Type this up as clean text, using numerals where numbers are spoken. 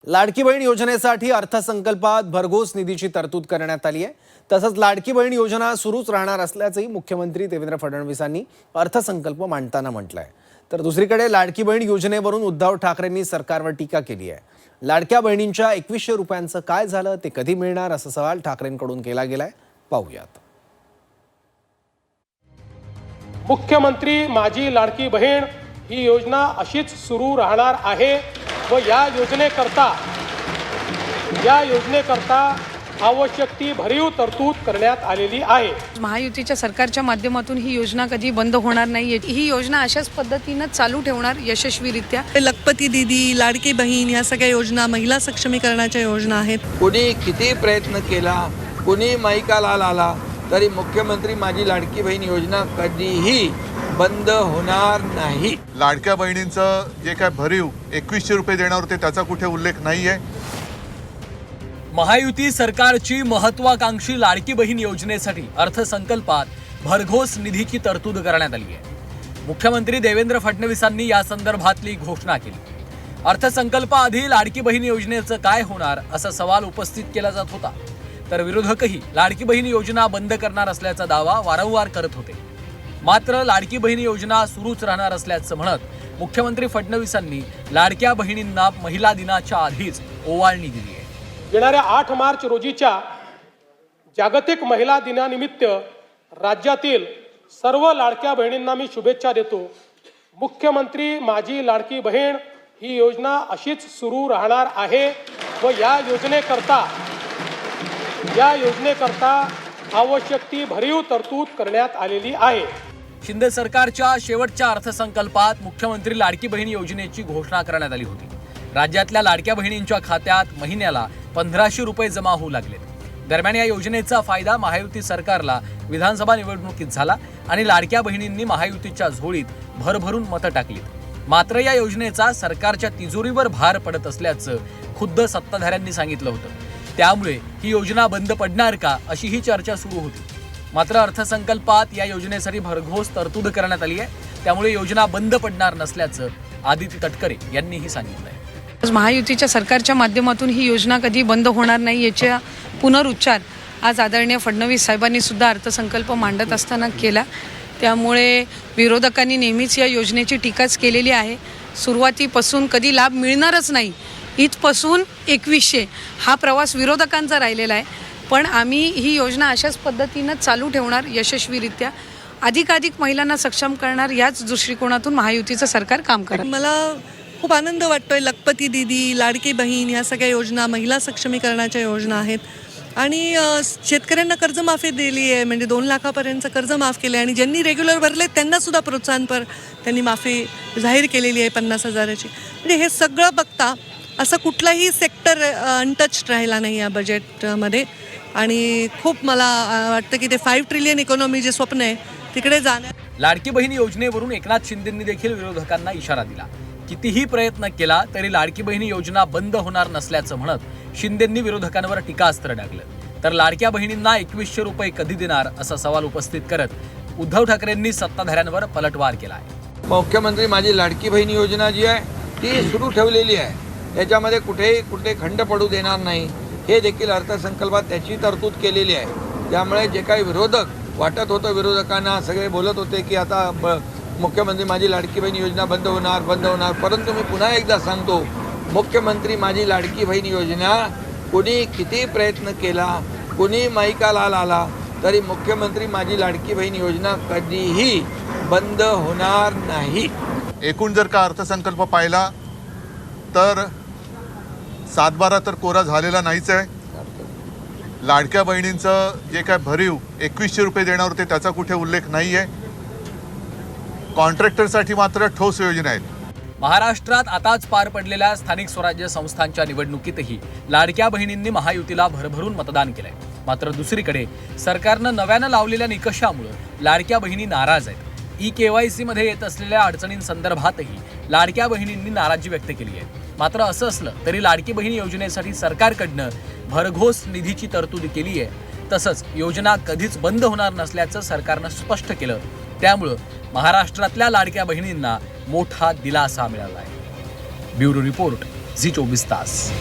लाडकी बहीण योजनेसाठी अर्थसंकल्पात भरघोस निधीची तरतूद करण्यात आली आहे। तसंच लाडकी बहीण योजना सुरूच राहणार असल्याचंही मुख्यमंत्री देवेंद्र फडणवीसांनी अर्थसंकल्प मांडताना म्हटलंय। तर दुसरीकडे लाडकी बहीण योजनेवरून उद्धव ठाकरेंनी सरकारवर टीका केली आहे। लाडक्या बहिणींच्या 2100 रुपयांचं काय झालं, ते कधी मिळणार, असा सवाल ठाकरेंकडून केला गेलाय। पाहूयात। मुख्यमंत्री माझी लाडकी बहीण ही योजना अशीच सुरू राहणार आहे व या योजनेकरता आवश्यक ती भरीव तरतूद करण्यात आलेली आहे। महायुतीच्या सरकारच्या माध्यमातून ही योजना कधी बंद होणार नाही। ही योजना अशाच पद्धतीने चालू ठेवणार यशस्वीरित्या। लखपती दीदी, लाडकी बहीण या सगळ्या योजना महिला सक्षमीकरणाच्या योजना आहेत। कोणी किती प्रयत्न केला, कोणी माईकाला आला तरी मुख्यमंत्री माझी लाडकी बहीण योजना कधीही बंद होणार नाही। लाडक्या बहिणींचं जे काय भरीव 2100 रुपये देणार होते त्याचा कुठे उल्लेख नाहीये। महायुती सरकारची महत्वाकांक्षी लाडकी बहीण योजनेसाठी अर्थसंकल्पात भरघोस निधीची तरतूद करण्यात आली आहे। मुख्यमंत्री देवेंद्र फडणवीसांनी या संदर्भातली घोषणा केली। अर्थसंकल्पाआधी लाडकी बहीण योजनेचं काय होणार, असा सवाल उपस्थित केला जात होता। तर विरोधकही लाडकी बहीण योजना बंद करणार असल्याचा दावा वारंवार करत होते। मात्र लाडकी बहीण योजना सुरूच राहणार असल्याचं म्हणत मुख्यमंत्री फडणवीसांनी लाडक्या बहिणींना महिला दिनाच्या आधीच ओवाळणी दिली आहे। येणाऱ्या 8 मार्च रोजीच्या जागतिक महिला दिनानिमित्त राज्यातील सर्व लाडक्या बहिणींना मी शुभेच्छा देतो। मुख्यमंत्री माझी लाडकी बहीण ही योजना अशीच सुरू राहणार आहे व या योजनेकरता आवश्यक ती भरीव तरतूद करण्यात आलेली आहे। शिंदे सरकारच्या शेवटच्या अर्थसंकल्पात मुख्यमंत्री लाडकी बहीण योजनेची घोषणा करण्यात आली होती। राज्यातल्या लाडक्या बहिणींच्या खात्यात महिन्याला 1500 रुपये जमा होऊ लागलेत। दरम्यान या योजनेचा फायदा महायुती सरकारला विधानसभा निवडणुकीत झाला आणि लाडक्या बहिणींनी महायुतीच्या झोळीत भरभरून मतं टाकलीत। मात्र या योजनेचा सरकारच्या तिजोरीवर भार पडत असल्याचं खुद्द सत्ताधाऱ्यांनी सांगितलं होतं। त्यामुळे ही योजना बंद पडणार का, अशी ही चर्चा सुरू होती। मात्र अर्थसंकल्पात या योजनेसाठी भरघोस तरतूद करण्यात आली आहे। त्यामुळे योजना बंद पडणार नसल्याचं आदित्य तटकरे यांनीही सांगितलंय। महायुतीच्या सरकारच्या माध्यमातून ही योजना कधी बंद होणार नाही याचा पुनरुच्चार आज आदरणीय फडणवीस साहेबांनी सुद्धा अर्थसंकल्प मांडत असताना केला। त्यामुळे विरोधकांनी नेहमीच या योजनेची टीकाच केलेली आहे। सुरुवातीपासून कधी लाभ मिळणारच नाही, इथपासून 2100 हा प्रवास विरोधकांचा राहिलेला आहे। पण आम्ही ही योजना अशाच पद्धतीनं चालू ठेवणार यशस्वीरित्या। अधिकाधिक महिलांना सक्षम करणार याच दृष्टिकोनातून महायुतीचं सरकार काम करत। मला खूप आनंद वाटतोय। लखपती दीदी, लाडकी बहीण या सगळ्या योजना महिला सक्षमीकरणाच्या योजना आहेत आणि शेतकऱ्यांना कर्जमाफी दिली आहे। म्हणजे 2 लाखापर्यंत कर्ज माफ केले आणि ज्यांनी रेग्युलर भरले त्यांना सुद्धा प्रोत्साहनपर त्यांनी माफी जाहीर केलेली आहे 50,000ची। म्हणजे हे सगळं बघता असं कुठलाही सेक्टर अनटच्ड राहिला नाही या बजेटमध्ये आणि खूप मला वाटतं की ते 5 ट्रिलियन इकॉनॉमी जे स्वप्न आहे तिकडे जाणार। लाडकी बहीण योजनेवरून एकनाथ शिंदेंनी देखील विरोधकांना इशारा दिला। कितीही प्रयत्न केला तरी लाडकी बहीण योजना बंद होणार नसल्याचं म्हणत शिंदेंनी विरोधकांवर टीकास्त्र डागलं। तर लाडक्या बहिणींना 2100 रुपये कधी देणार, असा सवाल उपस्थित करत उद्धव ठाकरेंनी सत्ताधाऱ्यांवर पलटवार केलाय। मुख्यमंत्री माझी लाडकी बहीण योजना जी आहे ती सुरू ठेवलेली आहे। त्याच्यामध्ये कुठे खंड पडू देणार नाही, हे देखील अर्थसंकल्पात त्याची तरतूद केलेली आहे। त्यामुळे जे काही विरोधक वाटत होतं, विरोधकांना सगळे बोलत होते की आता मुख्यमंत्री माझी लाडकी बहीण योजना बंद होणार, परंतु मी पुन्हा एकदा सांगतो, मुख्यमंत्री माझी लाडकी बहीण योजना कोणी किती प्रयत्न केला, कोणी माईकाला आला तरी मुख्यमंत्री माझी लाडकी बहीण योजना कधीही बंद होणार नाही। एकूण जर का अर्थसंकल्प पाहिला तर 7-12 तर कोरा झालेला नाहीच आहे। लाडक्या बहिणींचं जे काय भरीव 2100 रुपये देणार होते त्याचा कुठे उल्लेख नाहीये। कॉन्ट्रॅक्टरसाठी मात्र ठोस योजना आहेत। महाराष्ट्रात आताच पार पडलेल्या स्थानिक स्वराज्य संस्थांच्या निवडणुकीतही लाडक्या बहिणींनी महायुतीला भरभरून मतदान केलंय। मात्र दुसरीकडे सरकारनं नव्यानं लावलेल्या निकषामुळे लाडक्या बहिणी नाराज आहेत। KYC मध्ये येत असलेल्या अडचणींसंदर्भातही लाडक्या बहिणींनी नाराजी व्यक्त केली आहे। मात्र असं असलं तरी लाडकी बहीण योजनेसाठी सरकारकडनं भरघोस निधीची तरतूद केली आहे। तसंच योजना कधीच बंद होणार नसल्याचं सरकारनं स्पष्ट केलं। त्यामुळे महाराष्ट्रातल्या लाडक्या बहिणींना मोठा दिलासा मिळाला आहे। ब्युरो रिपोर्ट, झी 24 तास.